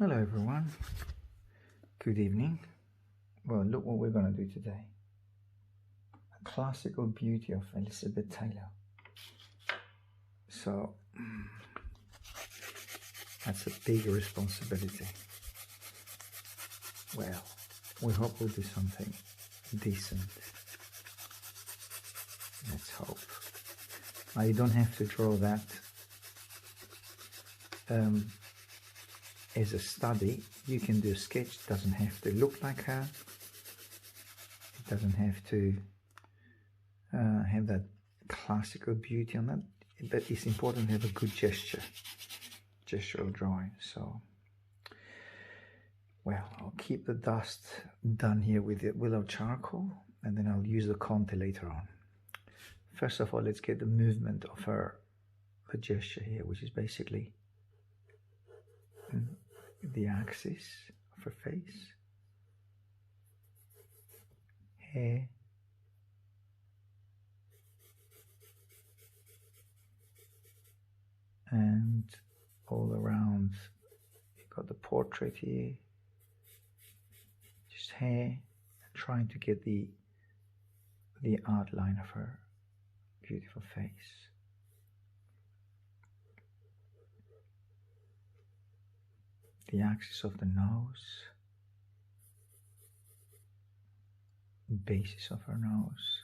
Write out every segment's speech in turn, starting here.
Hello everyone, good evening. Well, look what we're going to do today. A classical beauty of Elizabeth Taylor. So, that's a big responsibility. Well, we hope we'll do something decent. Let's hope. Now, you don't have to draw that as a study. You can do a sketch. It doesn't have to look like her. It doesn't have to have that classical beauty on that, but it's important to have a good gestural drawing. So, well, I'll keep the dust done here with the willow charcoal, and then I'll use the Conte later on. First of all, let's get the movement of her gesture here, which is basically the axis of her face, hair, and all around. You've got the portrait here, just hair, and trying to get the outline of her beautiful face. The axis of the nose, basis of her nose,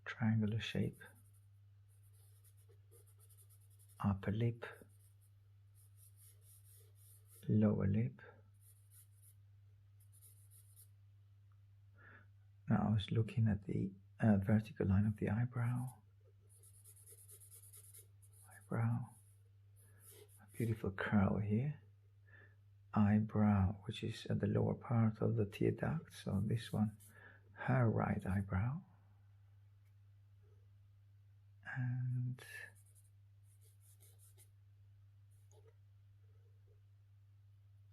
triangular shape, upper lip, lower lip. Now I was looking at the vertical line of the eyebrow, a beautiful curl here, eyebrow, which is at the lower part of the tear duct, so this one, her right eyebrow, and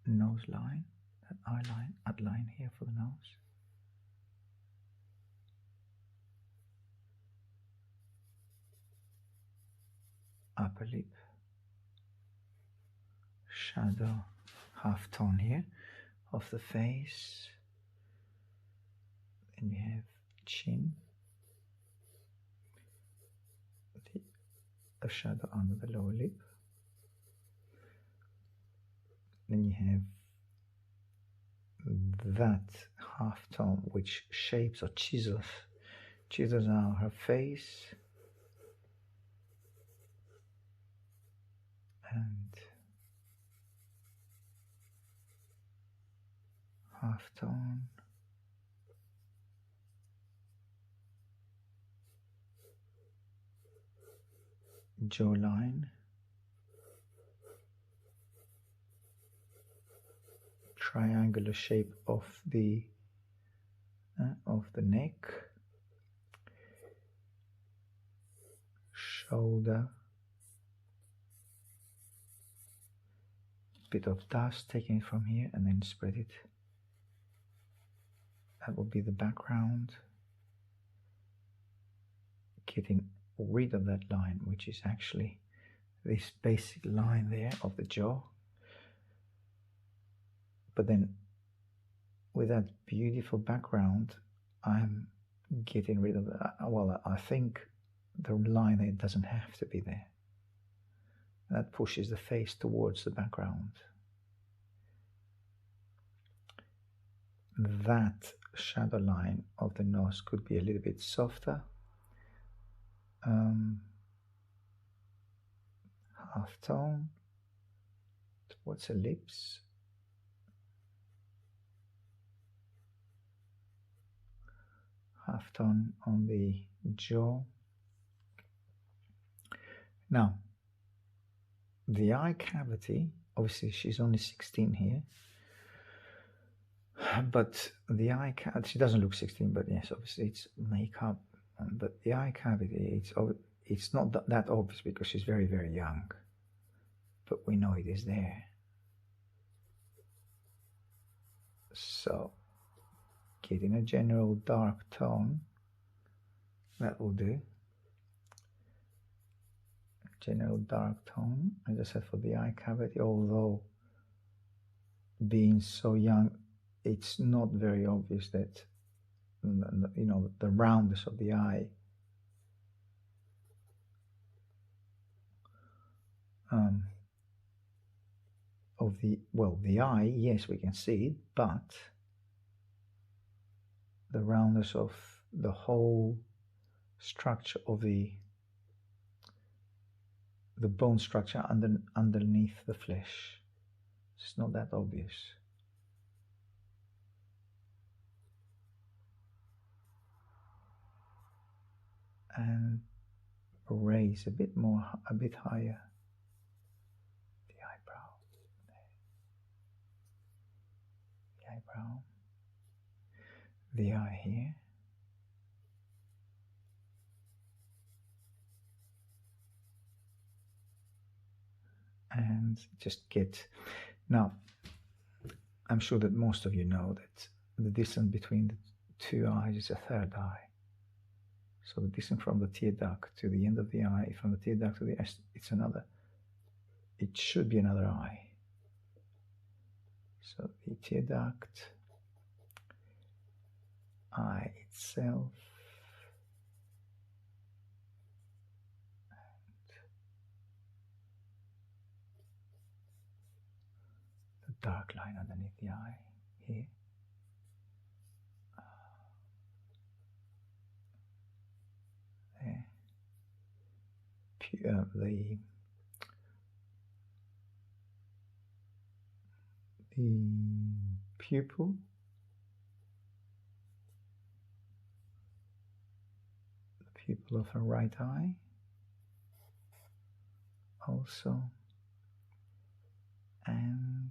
nose line, that outline here for the nose. Upper lip, shadow, half tone here of the face. Then we have chin, a shadow under the lower lip. Then you have that half tone which shapes or chisels out her face, and half tone, jawline, triangular shape of the neck, shoulder, bit of dust, taking it from here and then spread it. That will be the background, getting rid of that line, which is actually this basic line there of the jaw. But then with that beautiful background, I'm getting rid of that. Well, I think the line there doesn't have to be there. That pushes the face towards the background. That shadow line of the nose could be a little bit softer. Half tone towards the lips. Half tone on the jaw. Now, the eye cavity, obviously she's only 16 here, but the eye cavity, she doesn't look 16, but yes, obviously it's makeup, but the eye cavity, it's not that obvious because she's very, very young, but we know it is there. So, getting a general dark tone, that will do. General dark tone, as I said, for the eye cavity, although being so young, it's not very obvious that, you know, the roundness of the eye of the eye, yes, we can see it, but the roundness of the whole structure of the bone structure underneath the flesh, it's not that obvious. And raise a bit more, a bit higher the eyebrow, the eye here, and just get. Now, I'm sure that most of you know that the distance between the two eyes is a third eye. So the distance from the tear duct to the end of the eye, from the tear duct to the eye, it's another. It should be another eye. So the tear duct, eye itself, and the dark line underneath the eye here. There. The pupil, of her right eye also, and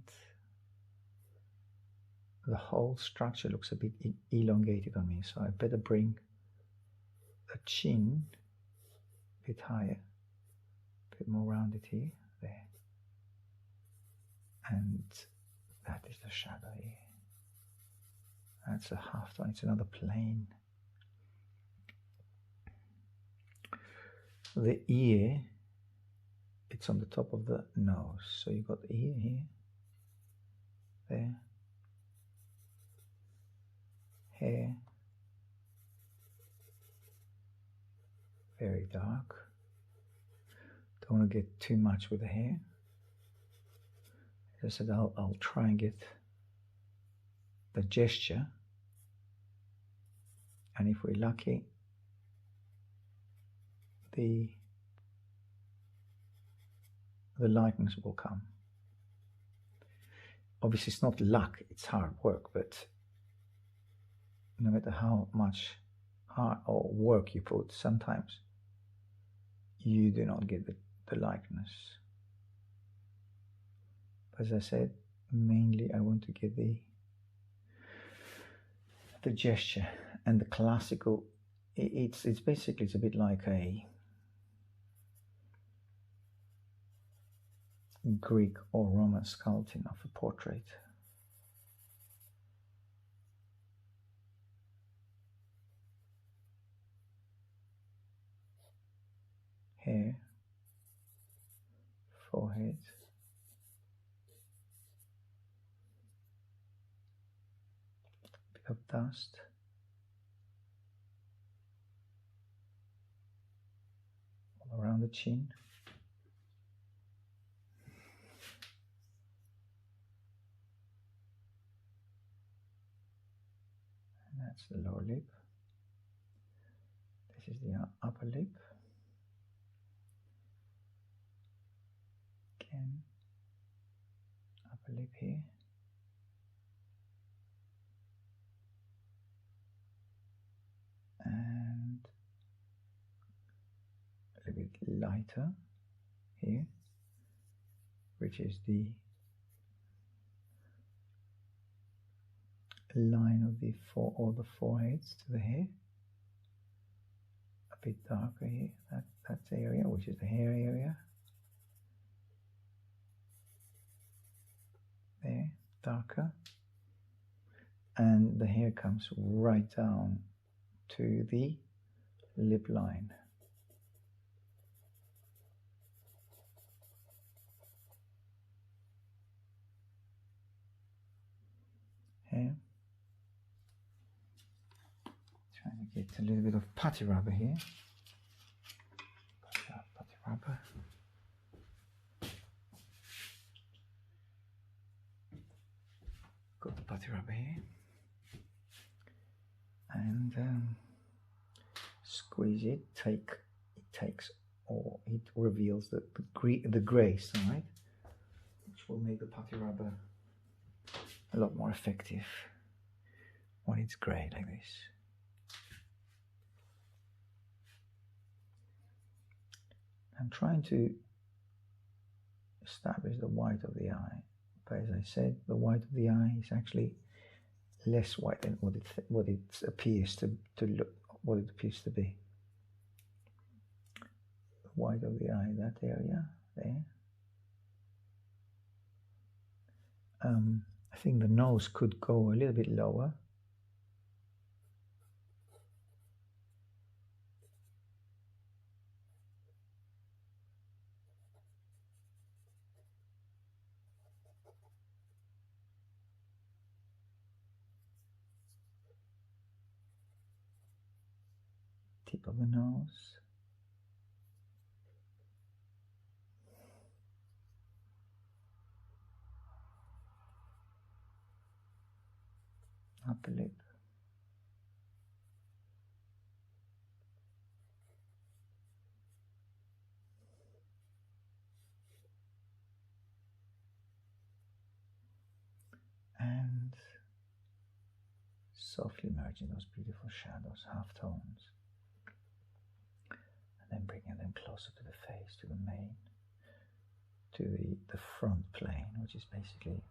the whole structure looks a bit elongated on me, so I better bring the chin a bit higher, a bit more rounded here, there, and that is the shadow here. That's a half tone, it's another plane. The ear, it's on the top of the nose, so you've got the ear here, there, hair, very dark. Don't want to get too much with the hair. As I said, I'll try and get the gesture, and if we're lucky, the likeness will come. Obviously it's not luck, it's hard work, but no matter how much hard or work you put, sometimes you do not get the likeness. As I said, mainly I want to get the gesture and the classical. It's basically, it's a bit like a Greek or Roman sculpting of a portrait. Hair, forehead, bit of dust, all around the chin. And that's the lower lip. This is the upper lip. Again, upper lip here. And a little bit lighter here, which is the line of the foreheads to the hair. A bit darker here, that's the area, which is the hair area. There, darker. And the hair comes right down to the lip line. Just a little bit of putty rubber here. Putty rubber. Got the putty rubber here. And squeeze it. It reveals the grey side, which will make the putty rubber a lot more effective when it's grey like this. I'm trying to establish the white of the eye, but as I said, the white of the eye is actually less white than what it appears to be. The white of the eye, that area there. I think the nose could go a little bit lower. Tip of the nose. Upper lip. And softly merging those beautiful shadows, half tones. And then bringing them closer to the face, to the main, to the front plane, which is basically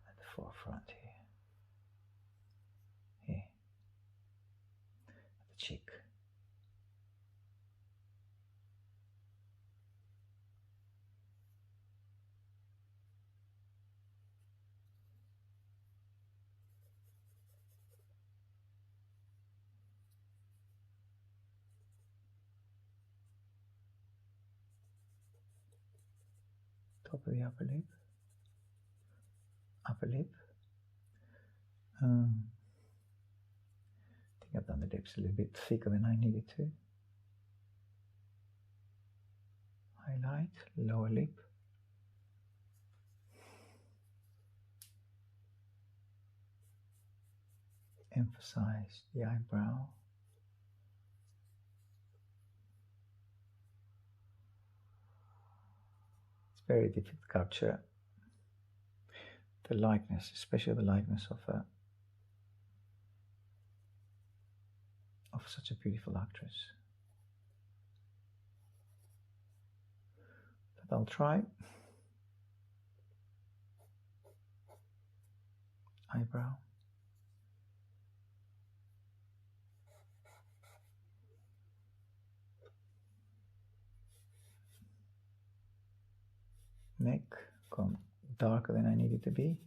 at the forefront here. Here. At the cheek. Top of the upper lip. Upper lip. I think I've done the lips a little bit thicker than I needed to. Highlight, lower lip. Emphasize the eyebrow. It's very difficult to capture the likeness, especially the likeness of such a beautiful actress. But I'll try. Eyebrow. Neck, gone darker than I needed to be.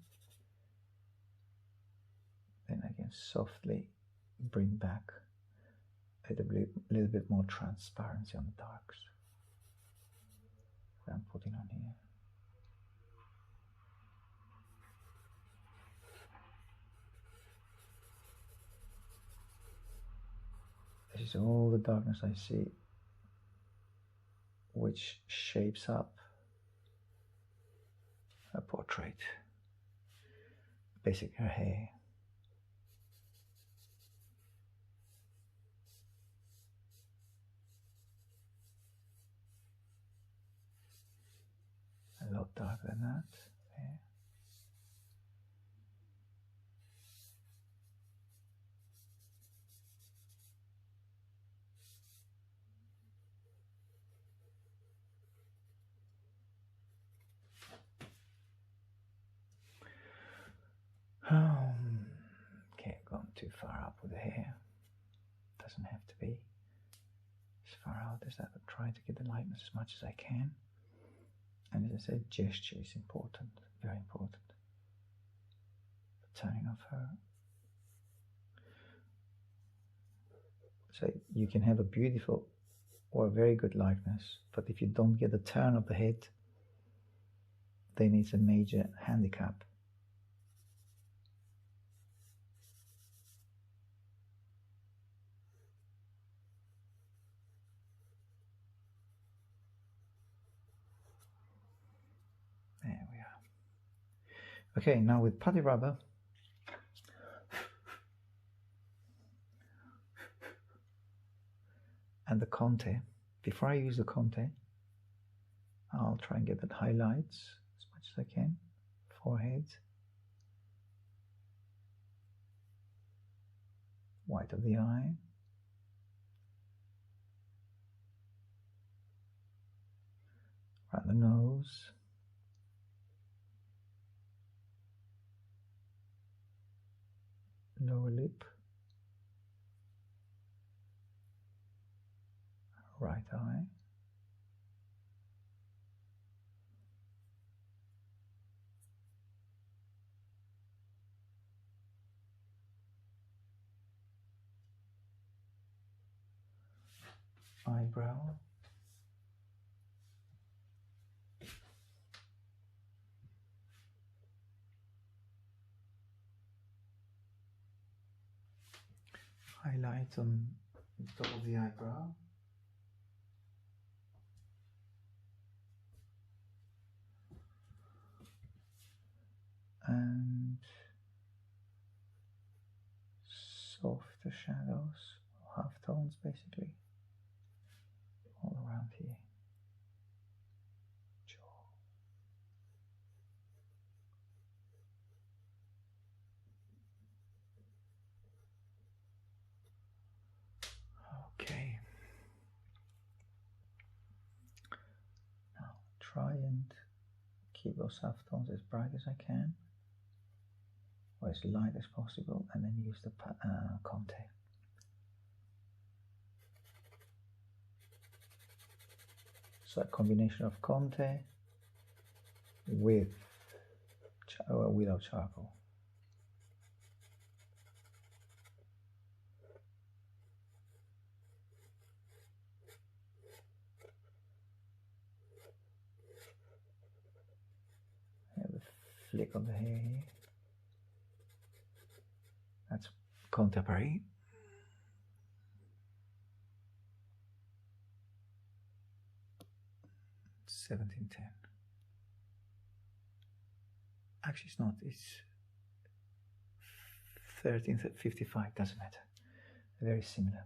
Then I can softly bring back a little bit more transparency on the darks that I'm putting on here. This is all the darkness I see, which shapes up a portrait. Basically her hair. A lot darker than that. There. Okay, gone too far up with the hair. Doesn't have to be as far out as that, but try to get the lightness as much as I can. And as I said, gesture is important, very important. The turning of her. So you can have a beautiful or a very good likeness, but if you don't get the turn of the head, then it's a major handicap. Okay, now with putty rubber, and the Conte, before I use the Conte, I'll try and get that highlights as much as I can. Forehead, white of the eye, around the nose, lower lip, right eye, eyebrow, highlight on the top of the eyebrow, and softer shadows, half tones basically, all around here. Jaw. Okay. Now try and keep those half tones as bright as I can, or as light as possible, and then use the Conte. So a combination of Conte with without charcoal. Have a flick of the hair here. That's Conte Paris. $17.10. Actually, it's not. It's $13.55. Doesn't matter. Very similar.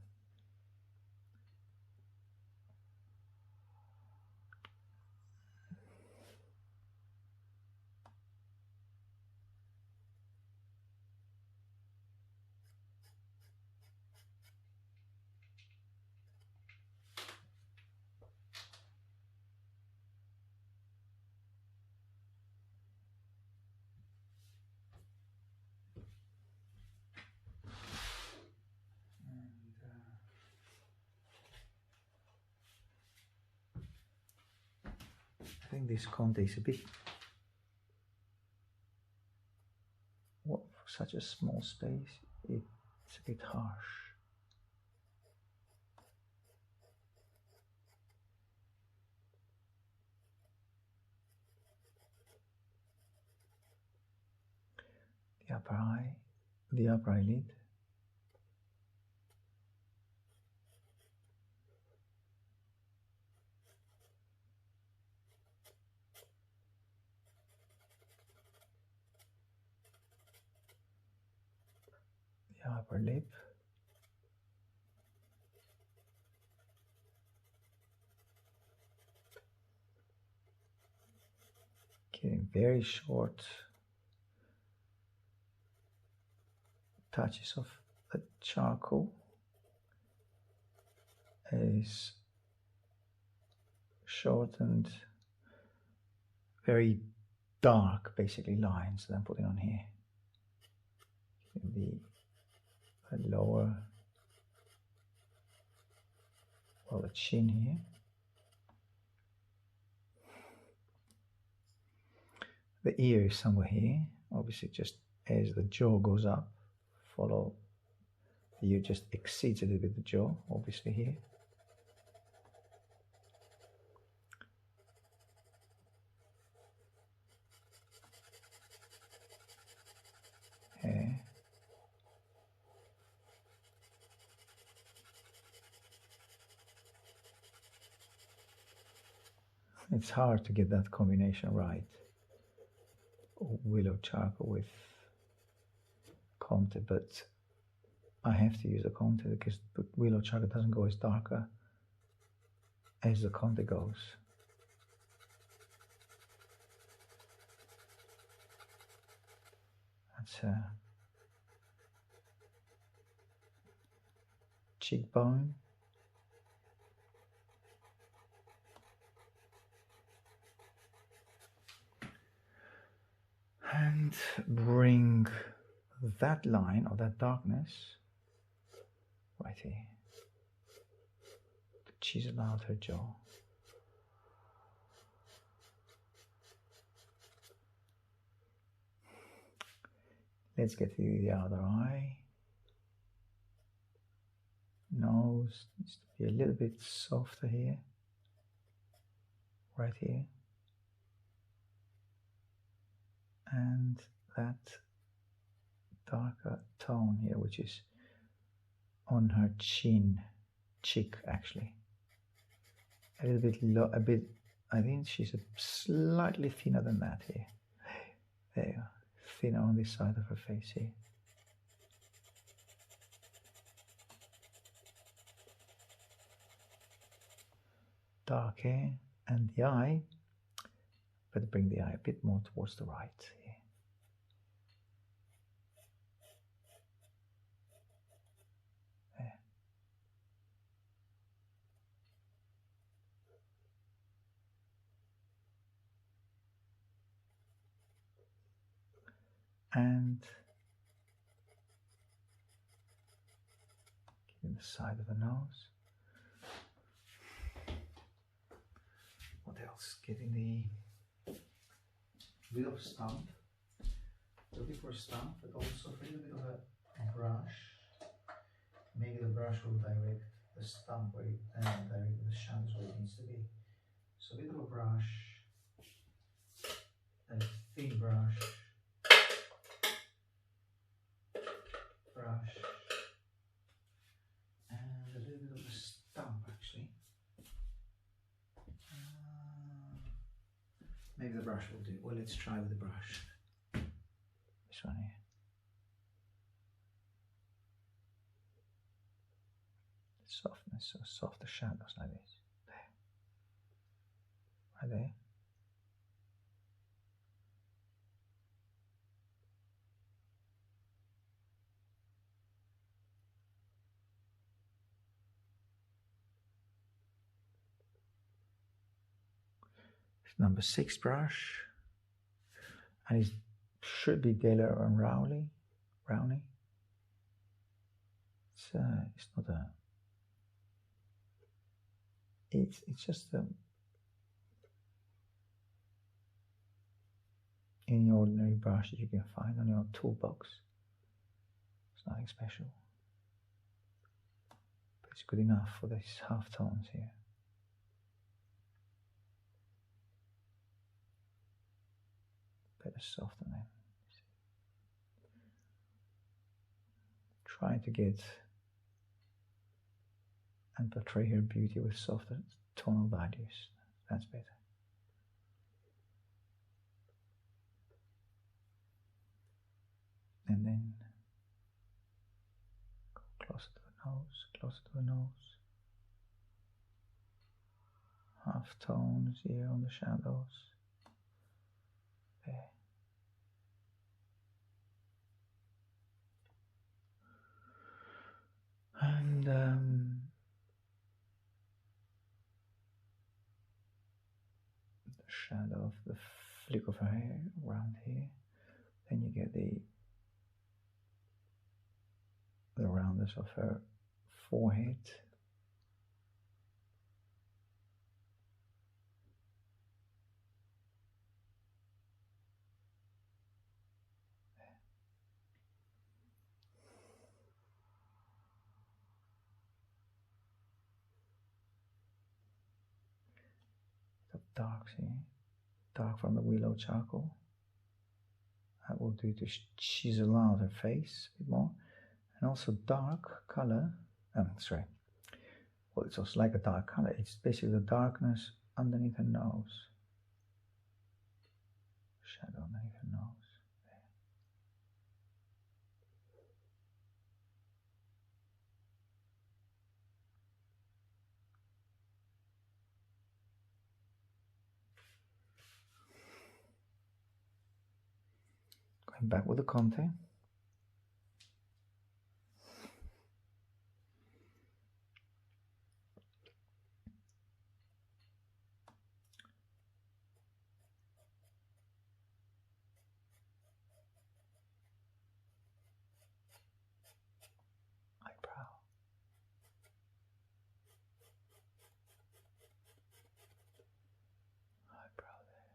I think this Conte is a bit, for such a small space, it's a bit harsh. The upper eye, the upper eyelid. The upper lip. Getting very short touches of the charcoal is short and very dark, basically, lines that I'm putting on here. The lower, well, the chin here. The ear is somewhere here. Obviously, just as the jaw goes up, follow the ear just exceeds a little bit the jaw, obviously here. Hair. It's hard to get that combination right. willow charcoal with Conte, but I have to use the Conte because the willow charcoal doesn't go as darker as the Conte goes. That's a cheekbone. And bring that line or that darkness right here to chisel out her jaw. Let's get to the other eye. Nose needs to be a little bit softer here, right here. And that darker tone here, which is on her cheek actually. A little bit low, I think she's slightly thinner than that here. There you go. Thinner on this side of her face here. Dark hair, and the eye, but bring the eye a bit more towards the right here. There. And giving the side of the nose. What else? Getting the bit of stump. Looking for a stump, but also a little bit of a brush. Maybe the brush will direct the stump where direct the shadows where it needs to be. So a bit of a brush, a thin brush, and a little bit of a stump actually. Maybe the brush will do. Well, let's try with the brush. This one here. Softness, so softer shadows like this. There. Right there. Number 6 brush, and it should be Daler and Rowney. It's not a. It's just any ordinary brush that you can find on your toolbox. It's nothing special, but it's good enough for these half tones here. Better soften them. Trying to get and portray her beauty with softer tonal values. That's better. And then go closer to the nose, closer to the nose. Half tones here on the shadows. There. And the shadow of the flick of her hair around here. Then you get the roundness of her forehead. Dark, see? Dark from the willow charcoal. That will do to chisel out her face a bit more. And also dark color. Sorry. Well, it's also like a dark color. It's basically the darkness underneath her nose. Shadow underneath her nose. I'm back with the content. Eyebrow. Eyebrow there.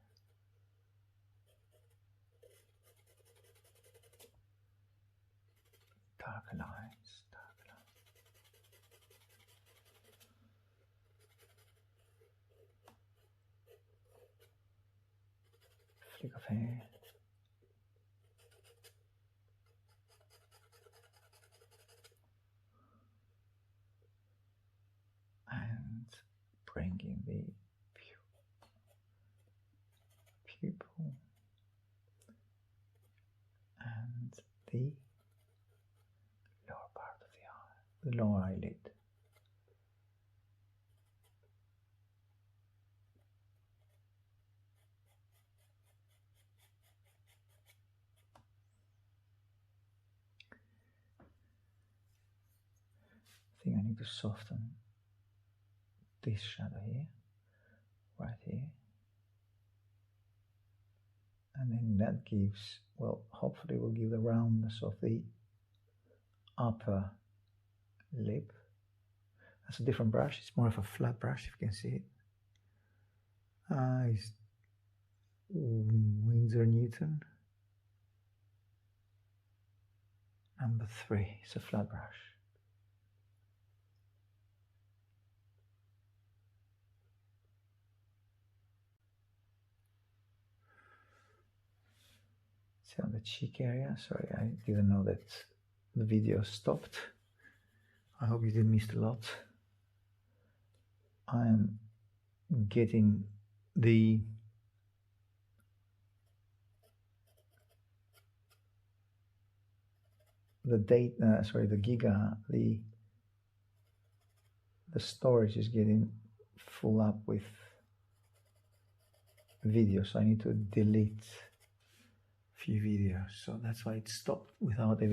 Darker lines, darker lines. Flick of hair. And bringing the pupil and the lower part of the eye, the lower eyelid. I think I need to soften this shadow here, right here. And then that gives, well, hopefully will give the roundness of the upper lip. That's a different brush. It's more of a flat brush, if you can see it. It's Winsor Newton. Number 3. It's a flat brush. See on the cheek area. Sorry, I didn't know that the video stopped. I hope you didn't miss a lot. I am getting the Giga, the storage is getting full up with videos, so I need to delete a few videos, so that's why it stopped without the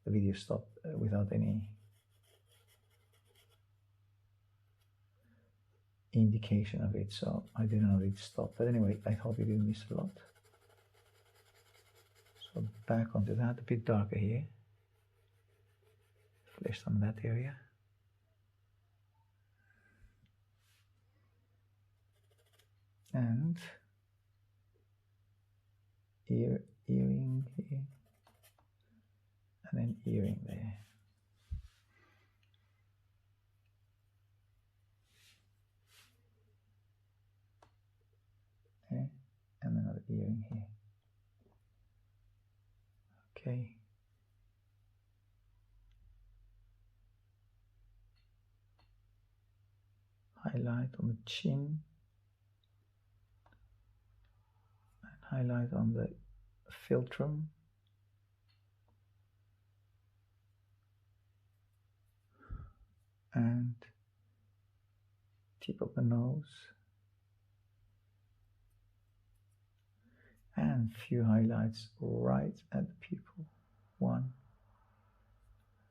video stopped without any indication of it, so I didn't know it stopped. But anyway, I hope you didn't miss a lot. So back onto that, a bit darker here. Flesh on that area. And earring here. And then earring there. Okay. And another earring here. Okay. Highlight on the chin. And highlight on the philtrum. And tip of the nose. And few highlights right at the pupil. 1,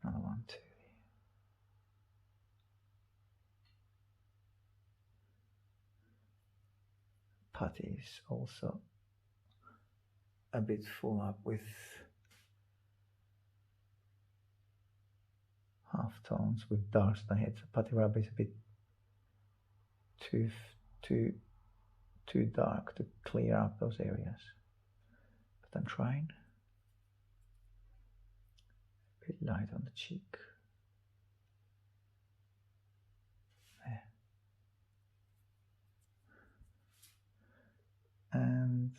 another 1, 2. Putty is also a bit full up with half tones with darks on the head. So putty rubber is a bit too dark to clear up those areas. But I'm trying. A bit light on the cheek. There. And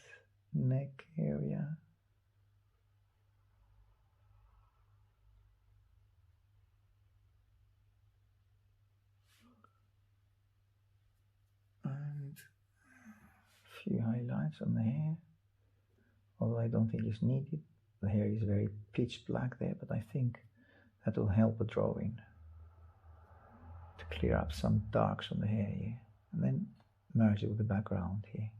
neck area. And a few highlights on the hair, although I don't think it's needed. The hair is very pitch black there, but I think that will help the drawing to clear up some darks on the hair here, and then merge it with the background here.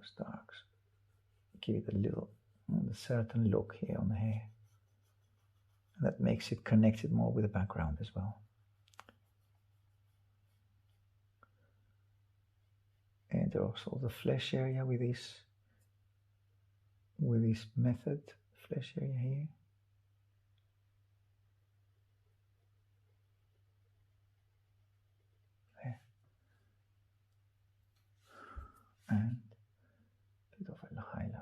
those darks. Give it a certain look here on the hair. And that makes it connected more with the background as well. And also the flesh area with this method, flesh area here. There. And a bit of a highlight.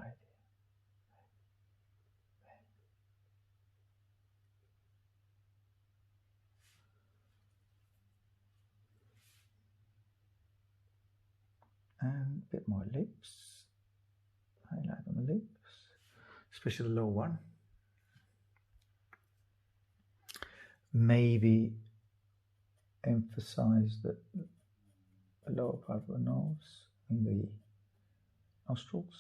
And a bit more lips, highlight on the lips, especially the lower one. Maybe emphasize the lower part of the nose in the nostrils.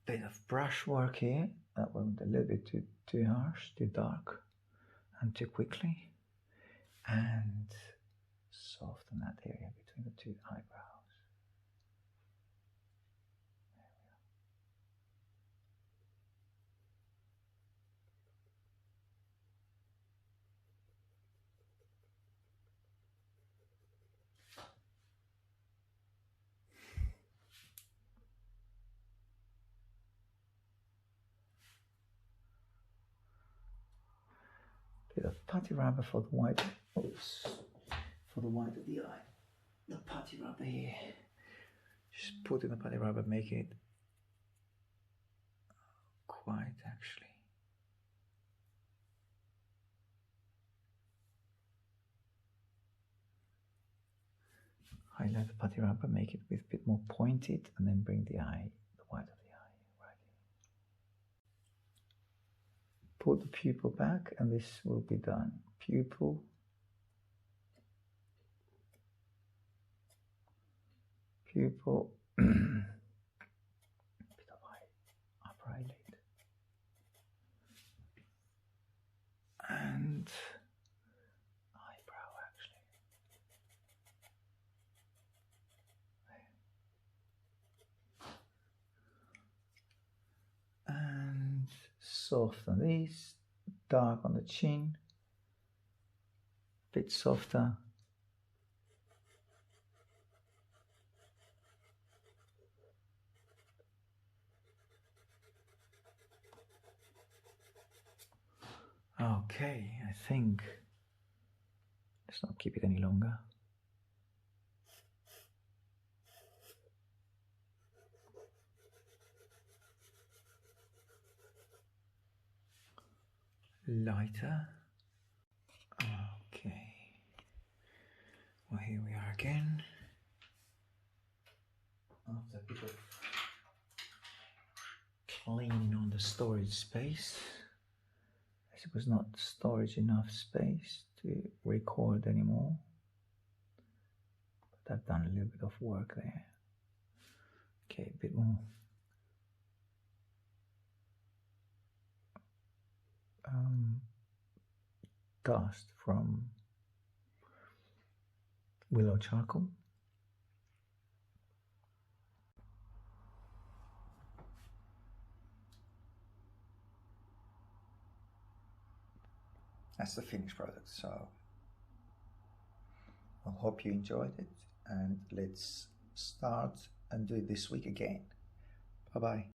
Bit of brush work here. That went a little bit too harsh, too dark, and too quickly. And soften that area between the two eyebrows. Bit of putty rubber for the white. Oops. For the white of the eye. The putty rubber here. Just put in the putty rubber, make it quite actually. Highlight the putty rubber, make it a bit more pointed, and then bring the eye, the white of the eye, right here. Put the pupil back, and this will be done. Pupil. Pupil. Bit of upper eyelid. And eyebrow actually. And soft on these, dark on the chin, a bit softer. Okay, I think let's not keep it any longer. Lighter. Okay. Well, here we are again. After a bit of cleaning on the storage space, as it was not storage enough space to record anymore. But I've done a little bit of work there. Okay, a bit more. Dust from willow charcoal. That's the finished product, so I hope you enjoyed it, and let's start and do it this week again. Bye bye.